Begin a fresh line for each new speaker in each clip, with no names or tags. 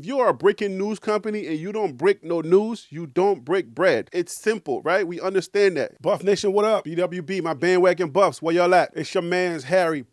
If you are a breaking news company and you don't break no news, you don't break bread. It's simple, right? We understand that. Buff Nation, what up? BWB, my bandwagon buffs, where y'all at? It's your man's Harry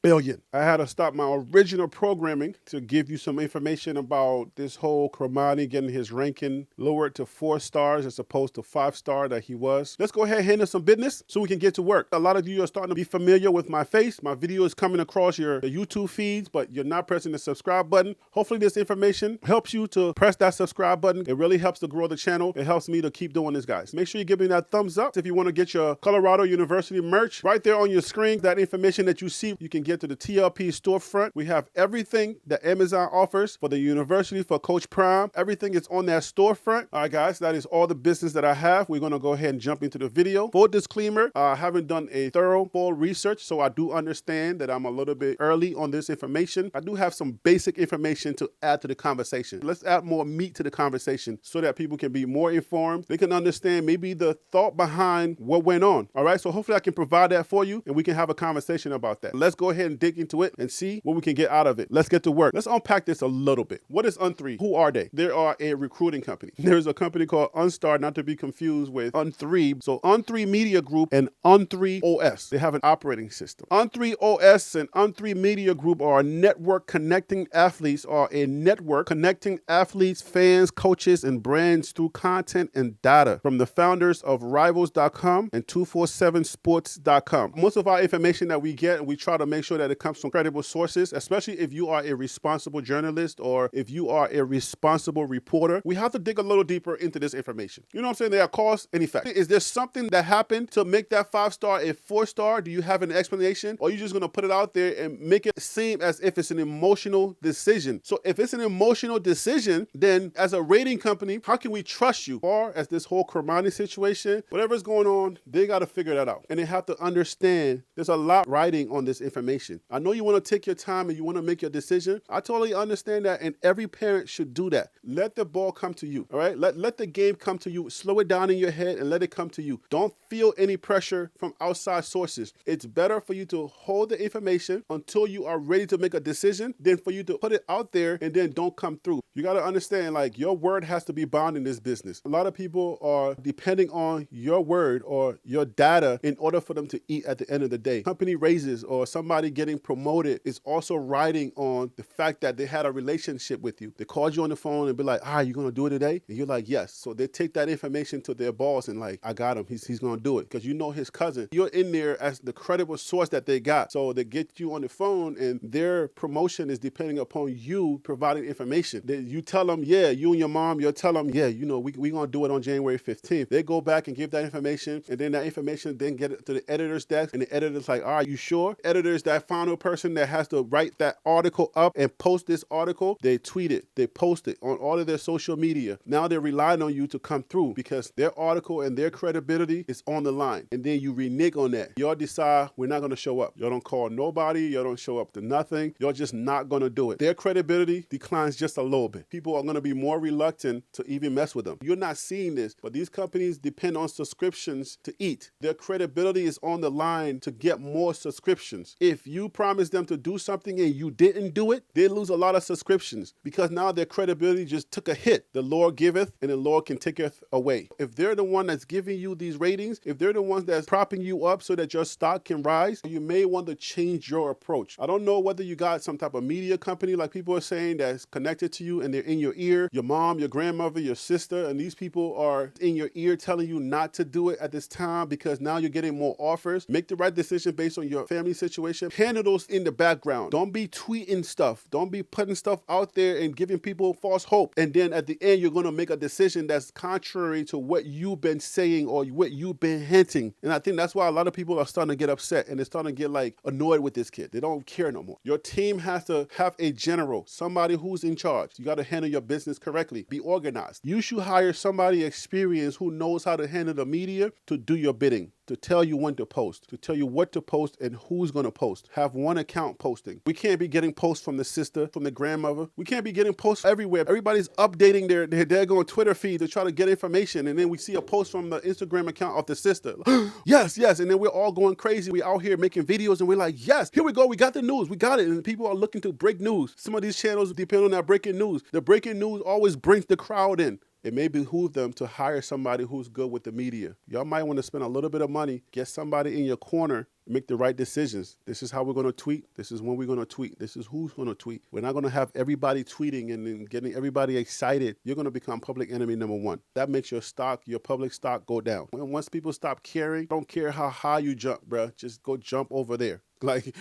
Billion. I had to stop my original programming to give you some information about this whole Cormani getting his ranking lowered to 4 stars as opposed to 5-star that he was. Let's go ahead and handle some business so we can get to work. A lot of you are starting to be familiar with my face. My video is coming across your YouTube feeds, but you're not pressing the subscribe button. Hopefully this information helps you to press that subscribe button. It really helps to grow the channel. It helps me to keep doing this, guys. Make sure you give me that thumbs up. If you want to get your Colorado University merch, right there on your screen, that information that you see, you can get to the TLP storefront. We have everything that Amazon offers for the university, for Coach Prime. Everything is on that storefront. All right, guys, that is all the business that I have. We're going to go ahead and jump into the video. Full disclaimer, I haven't done a thorough full research, so I do understand that I'm a little bit early on this information. I do have some basic information to add to the conversation. Let's add more meat to the conversation so that people can be more informed. They can understand maybe the thought behind what went on. All right, so hopefully I can provide that for you and we can have a conversation about that. Let's go ahead and dig into it and see what we can get out of it. Let's get to work. Let's unpack this a little bit. What is Un3? Who are they? They are a recruiting company. There's a company called Unstar, not to be confused with Un3. So Un3 Media Group and Un3 OS. They have an operating system. Un3 OS and Un3 Media Group are a network connecting athletes, fans, coaches, and brands through content and data from the founders of Rivals.com and 247sports.com. Most of our information that we get, we try to make sure that it comes from credible sources, especially if you are a responsible journalist or if you are a responsible reporter. We have to dig a little deeper into this information. You know what I'm saying? There are cause and effect. Is there something that happened to make that 5-star a 4-star? Do you have an explanation? Or are you just going to put it out there and make it seem as if it's an emotional decision? So if it's an emotional decision, then as a rating company, how can we trust you? Or as this whole Cormani situation, whatever's going on, they got to figure that out. And they have to understand there's a lot riding on this information. I know you want to take your time and you want to make your decision. I totally understand that, and every parent should do that. Let the ball come to you, all right? Let the game come to you. Slow it down in your head and let it come to you. Don't feel any pressure from outside sources. It's better for you to hold the information until you are ready to make a decision than for you to put it out there and then don't come through. You got to understand, like, your word has to be bound in this business. A lot of people are depending on your word or your data in order for them to eat at the end of the day. Company raises or somebody getting promoted is also riding on the fact that they had a relationship with you. They called you on the phone and be like, you going to do it today? And you're like, yes. So they take that information to their boss and like, I got him. He's going to do it because you know his cousin. You're in there as the credible source that they got. So they get you on the phone and their promotion is depending upon you providing information. You tell them, yeah, you and your mom, you'll tell them, yeah, you know, we going to do it on January 15th. They go back and give that information, and then that information then get it to the editor's desk, and the editor's like, are you sure? Editor's that final person that has to write that article up and post this article. They tweet it, they post it on all of their social media. Now they're relying on you to come through because their article and their credibility is on the line. And then you renege on that. Y'all decide we're not going to show up. Y'all don't call nobody. Y'all don't show up to nothing. Y'all just not going to do it. Their credibility declines just a little bit. People are going to be more reluctant to even mess with them. You're not seeing this, but these companies depend on subscriptions to eat. Their credibility is on the line to get more subscriptions. If you promise them to do something and you didn't do it, they lose a lot of subscriptions because now their credibility just took a hit. The Lord giveth and the Lord can taketh away. If they're the one that's giving you these ratings, if they're the ones that's propping you up so that your stock can rise, you may want to change your approach. I don't know whether you got some type of media company like people are saying that's connected to you and they're in your ear, your mom, your grandmother, your sister, and these people are in your ear telling you not to do it at this time because now you're getting more offers. Make the right decision based on your family situation. Handle those in the background. Don't be tweeting stuff. Don't be putting stuff out there and giving people false hope. And then at the end, you're going to make a decision that's contrary to what you've been saying or what you've been hinting. And I think that's why a lot of people are starting to get upset and they're starting to get like annoyed with this kid. They don't care no more. Your team has to have a general, somebody who's in charge. You got to handle your business correctly. Be organized. You should hire somebody experienced who knows how to handle the media to do your bidding. to tell you when to post, to tell you what to post and who's going to post. Have one account posting. We can't be getting posts from the sister, from the grandmother. We can't be getting posts everywhere. Everybody's updating their daggone Twitter feed to try to get information, and then we see a post from the Instagram account of the sister. Yes, and then we're all going crazy. We out here making videos, and we're like, yes, here we go. We got the news. We got it. And people are looking to break news. Some of these channels depend on that breaking news. The breaking news always brings the crowd in. It may behoove them to hire somebody who's good with the media. Y'all might want to spend a little bit of money, get somebody in your corner, make the right decisions. This is how we're going to tweet. This is when we're going to tweet. This is who's going to tweet. We're not going to have everybody tweeting and then getting everybody excited. You're going to become public enemy number one. That makes your public stock go down. And once people stop caring, don't care how high you jump, bruh. Just go jump over there. Like,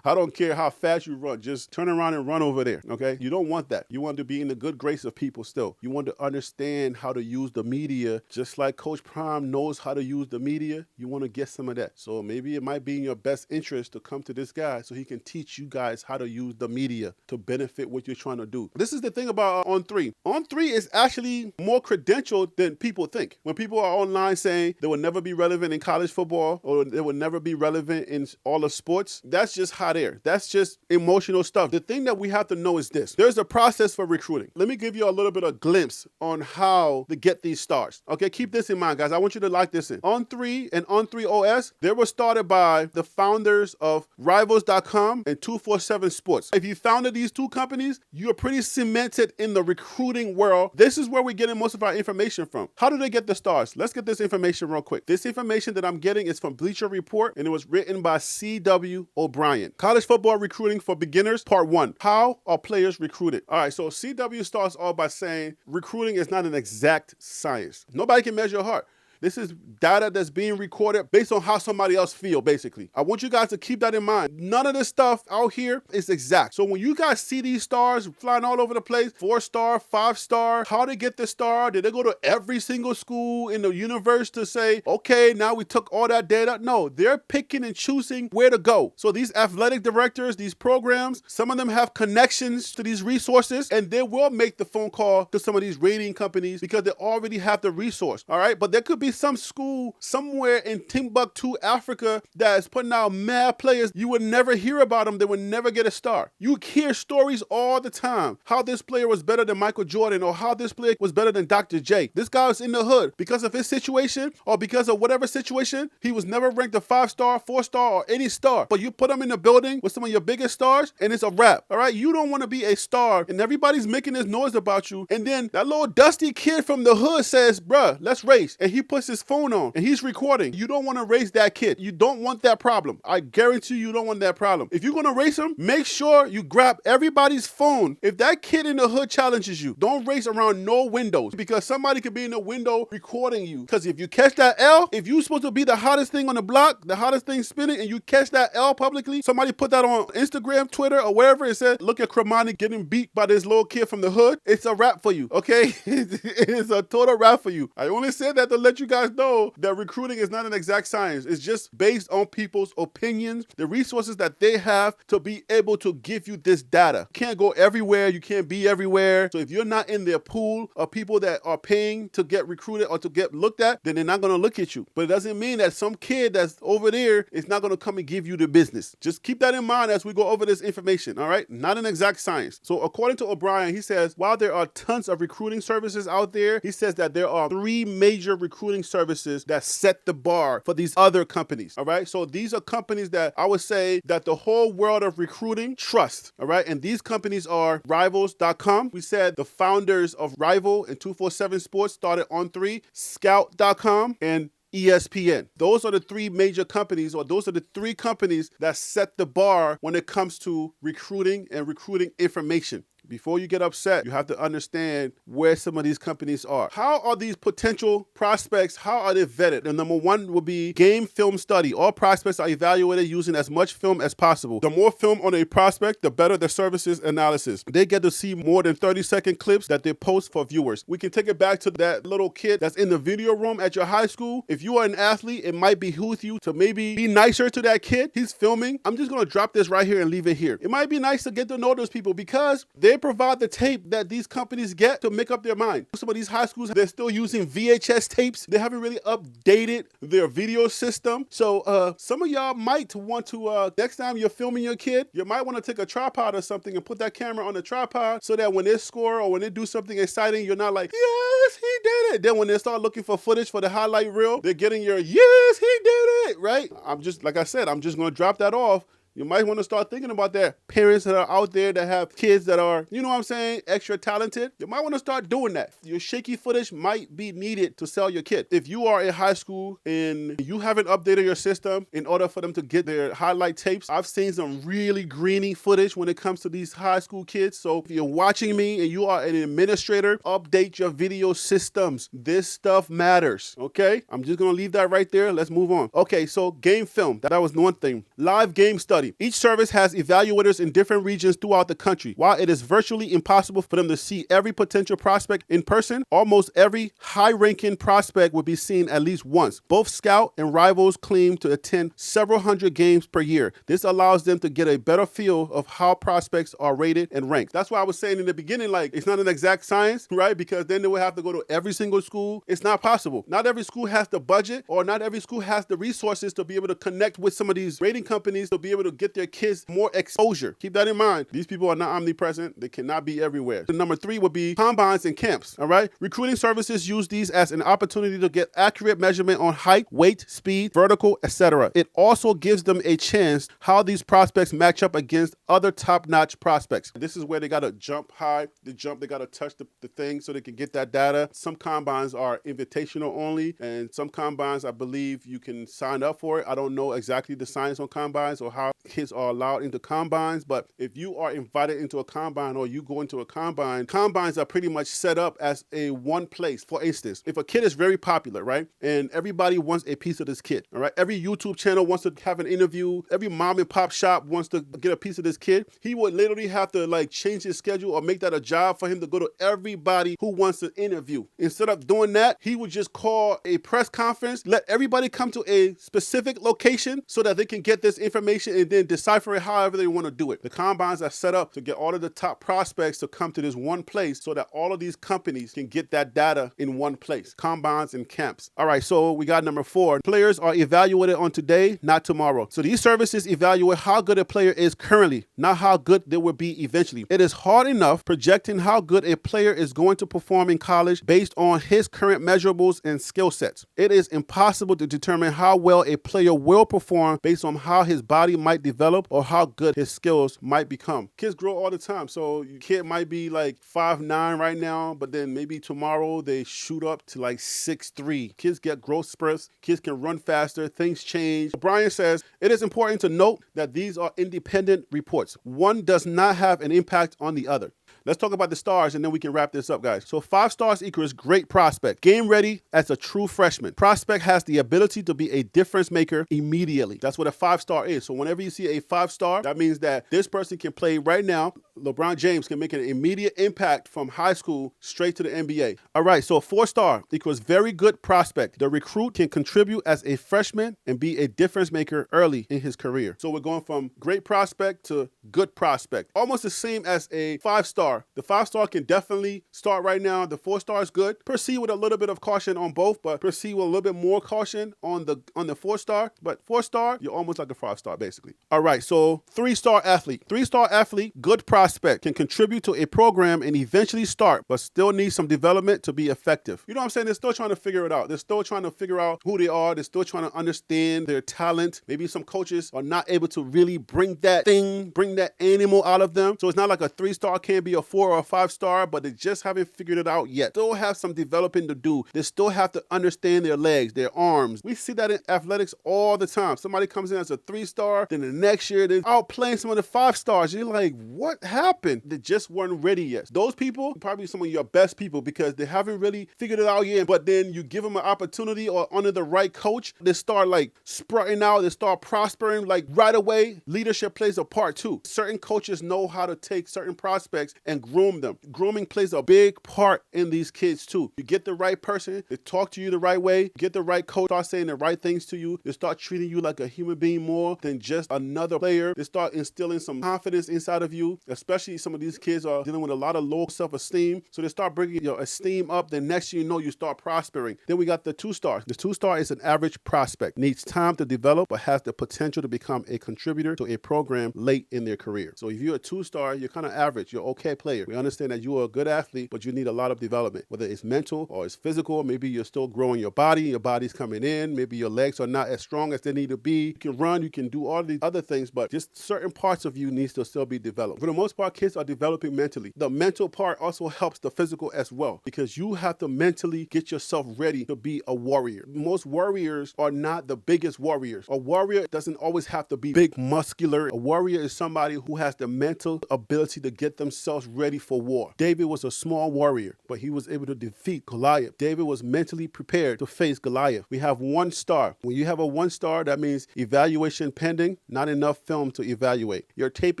I don't care how fast you run. Just turn around and run over there, okay? You don't want that. You want to be in the good grace of people still. You want to understand how to use the media, just like Coach Prime knows how to use the media. You want to get some of that. So maybe it might be in your best interest to come to this guy so he can teach you guys how to use the media to benefit what you're trying to do. This is the thing about On3. On3 is actually more credentialed than people think. When people are online saying they will never be relevant in college football or they will never be relevant in all of sports, that's just hot air. That's just emotional stuff. The thing that we have to know is this. There's a process for recruiting. Let me give you a little bit of glimpse on how to get these stars. Okay, keep this in mind, guys. I want you to lock this in. On3 and On3OS, they were started by the founders of Rivals.com and 247 Sports. If you founded these two companies, you're pretty cemented in the recruiting world. This is where we're getting most of our information from. How do they get the stars? Let's get this information real quick. This information that I'm getting is from Bleacher Report, and it was written by C.W. O'Brien. College Football Recruiting for Beginners, Part 1. How are players recruited? All right, so CW starts off by saying recruiting is not an exact science. Nobody can measure your heart. This is data that's being recorded based on how somebody else feel, basically. I want you guys to keep that in mind. None of this stuff out here is exact. So when you guys see these stars flying all over the place, 4-star, 5-star, how they get the star? Did they go to every single school in the universe to say, okay, now we took all that data? No, they're picking and choosing where to go. So these athletic directors, these programs, some of them have connections to these resources, and they will make the phone call to some of these rating companies because they already have the resource, all right? But there could be some school somewhere in Timbuktu, Africa that is putting out mad players. You would never hear about them. They would never get a star. You hear stories all the time. How this player was better than Michael Jordan or how this player was better than Dr. J. This guy was in the hood because of his situation or because of whatever situation. He was never ranked a 5-star, 4-star, or any star. But you put him in the building with some of your biggest stars and it's a wrap. All right? You don't want to be a star and everybody's making this noise about you. And then that little dusty kid from the hood says, bruh, let's race. And he puts his phone on and he's recording. You don't want to race that kid. You don't want that problem. I guarantee you don't want that problem. If you're going to race him, make sure you grab everybody's phone. If that kid in the hood challenges you, don't race around no windows because somebody could be in the window recording you. Because if you catch that L, if you're supposed to be the hottest thing on the block, the hottest thing spinning, and you catch that L publicly, somebody put that on Instagram, Twitter, or wherever and said, look at Cormani getting beat by this little kid from the hood. It's a wrap for you, okay? It's a total wrap for you. I only said that to let you guys know that recruiting is not an exact science. It's just based on people's opinions, the resources that they have to be able to give you this data. You can't go everywhere. You can't be everywhere. So if you're not in their pool of people that are paying to get recruited or to get looked at, then they're not going to look at you. But it doesn't mean that some kid that's over there is not going to come and give you the business. Just keep that in mind as we go over this information, all right? Not an exact science. So according to O'Brien, he says, while there are tons of recruiting services out there, he says that there are 3 major recruiting services that set the bar for these other companies, all right? So these are companies that I would say that the whole world of recruiting trusts, all right? And these companies are Rivals.com. We said the founders of Rival and 247 Sports started On3, Scout.com, and ESPN. Those are the 3 major companies, or those are the 3 companies that set the bar when it comes to recruiting and recruiting information. Before you get upset, you have to understand where some of these companies are. How are these potential prospects, how are they vetted? The number 1 will be game film study. All prospects are evaluated using as much film as possible. The more film on a prospect, the better the services analysis. They get to see more than 30-second clips that they post for viewers. We can take it back to that little kid that's in the video room at your high school. If you are an athlete, it might behoove you to maybe be nicer to that kid. He's filming. I'm just going to drop this right here and leave it here. It might be nice to get to know those people because they they provide the tape that these companies get to make up their mind. Some of these high schools, they're still using VHS tapes. They haven't really updated their video system. So some of y'all might want to, next time you're filming your kid, you might want to take a tripod or something and put that camera on the tripod so that when they score or when they do something exciting, you're not like, yes, he did it. Then when they start looking for footage for the highlight reel, they're getting your, yes, he did it, right? I'm just, like I said, I'm just going to drop that off. You might want to start thinking about that. Parents that are out there that have kids that are, you know what I'm saying, extra talented. You might want to start doing that. Your shaky footage might be needed to sell your kid. If you are in high school and you haven't updated your system in order for them to get their highlight tapes, I've seen some really grainy footage when it comes to these high school kids. So if you're watching me and you are an administrator, update your video systems. This stuff matters, okay? I'm just going to leave that right there. Let's move on. Okay, so game film. That was one thing. Live game study. Each service has evaluators in different regions throughout the country. While it is virtually impossible for them to see every potential prospect in person, almost every high-ranking prospect will be seen at least once. Both scout and rivals claim to attend several hundred games per year. This allows them to get a better feel of how prospects are rated and ranked. That's why I was saying in the beginning, like, it's not an exact science, right? Because then they would have to go to every single school. It's not possible. Not every school has the budget, or not every school has the resources to be able to connect with some of these rating companies to be able to get their kids more exposure. Keep that in mind. These people are not omnipresent. They cannot be everywhere. The number 3 would be combines and camps. All right. Recruiting services use these as an opportunity to get accurate measurement on height, weight, speed, vertical, etc. It also gives them a chance how these prospects match up against other top-notch prospects. This is where they got to jump high. They got to touch the thing so they can get that data. Some combines are invitational only, and some combines, I believe, you can sign up for it. I don't know exactly the science on combines or how kids are allowed into combines, but if you are invited into a combine or you go into a combine, combines are pretty much set up as a one place. For instance, if a kid is very popular, right, and everybody wants a piece of this kid, all right, every YouTube channel wants to have an interview, every mom and pop shop wants to get a piece of this kid, he would literally have to like change his schedule or make that a job for him to go to everybody who wants to interview. Instead of doing that, he would just call a press conference, let everybody come to a specific location so that they can get this information and then decipher it however they want to do it. The combines are set up to get all of the top prospects to come to this one place so that all of these companies can get that data in one place. Combines and camps. All right, so we got number 4. Players are evaluated on today, not tomorrow. So these services evaluate how good a player is currently, not how good they will be eventually. It is hard enough projecting how good a player is going to perform in college based on his current measurables and skill sets. It is impossible to determine how well a player will perform based on how his body might develop or how good his skills might become. Kids grow all the time. So your kid might be like 5'9" right now, but then maybe tomorrow they shoot up to like 6'3". Kids get growth spurts. Kids can run faster. Things change. Brian says, it is important to note that these are independent reports. One does not have an impact on the other. Let's talk about the stars and then we can wrap this up, guys. So 5 stars equals great prospect. Game ready as a true freshman. Prospect has the ability to be a difference maker immediately. That's what a 5-star is. So whenever you see a 5-star, that means that this person can play right now. LeBron James can make an immediate impact from high school straight to the NBA. All right, so 4-star equals very good prospect. The recruit can contribute as a freshman and be a difference maker early in his career. So we're going from great prospect to good prospect. Almost the same as a 5-star. The 5-star can definitely start right now. The 4-star is good. Proceed with a little bit of caution on both, but proceed with a little bit more caution on the 4-star. But 4-star, you're almost like a 5-star basically. All right, so 3-star athlete. 3-star athlete, good prospect, can contribute to a program and eventually start, but still needs some development to be effective. You know what I'm saying? They're still trying to figure it out. They're still trying to figure out who they are. They're still trying to understand their talent. Maybe some coaches are not able to really bring that animal out of them. So it's not like a 3-star can't be a 4 or a 5-star, but they just haven't figured it out yet. Still have some developing to do. They still have to understand their legs, their arms. We see that in athletics all the time. Somebody comes in as a 3-star, then the next year they're out playing some of the 5-stars. You're like, what happened? They just weren't ready yet. Those people, probably some of your best people because they haven't really figured it out yet, but then you give them an opportunity or under the right coach, they start like sprouting out, they start prospering like right away. Leadership plays a part too. Certain coaches know how to take certain prospects and groom them. Grooming plays a big part in these kids too. You get the right person, they talk to you the right way, get the right coach, start saying the right things to you, they start treating you like a human being more than just another player. They start instilling some confidence inside of you, especially some of these kids are dealing with a lot of low self-esteem. So they start bringing your esteem up. Then next thing you know, you start prospering. Then we got the 2-star. The 2-star is an average prospect, needs time to develop, but has the potential to become a contributor to a program late in their career. So if you're a 2-star, you're kind of average. You're an okay player. We understand that you are a good athlete, but you need a lot of development, whether it's mental or it's physical. Maybe you're still growing your body. Your body's coming in. Maybe your legs are not as strong as they need to be. You can run. You can do all these other things, but just certain parts of you needs to still be developed. For the most part, kids are developing mentally. The mental part also helps the physical as well, because you have to mentally get yourself ready to be a warrior. Most warriors are not the biggest warriors. A warrior doesn't always have to be big, muscular. A warrior is somebody who has the mental ability to get themselves ready for war. David was a small warrior, but he was able to defeat Goliath. David was mentally prepared to face Goliath. We have 1 star. When you have a 1 star, that means evaluation pending, not enough film to evaluate. Your tape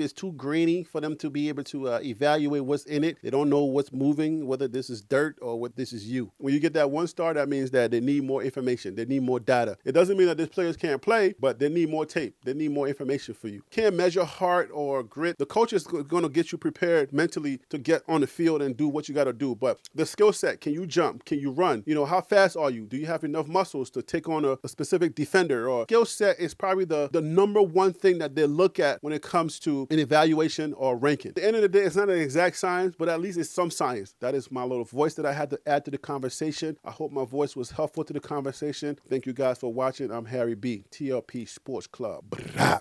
is too grainy for them to be able to evaluate what's in it. They don't know what's moving, whether this is dirt or what this is you. When you get that 1 star, that means that they need more information. They need more data. It doesn't mean that these players can't play, but they need more tape. They need more information for you. Can't measure heart or grit. The coach is going to get you prepared mentally to get on the field and do what you got to do. But the skill set, can you jump? Can you run? You know, how fast are you? Do you have enough muscles to take on a specific defender? Or skill set is probably the number one thing that they look at when it comes to an evaluation or ranking. At the end of the day, it's not an exact science, but at least it's some science. That is my little voice that I had to add to the conversation. I hope my voice was helpful to the conversation. Thank you guys for watching. I'm Harry B, TLP Sports Club. Brah.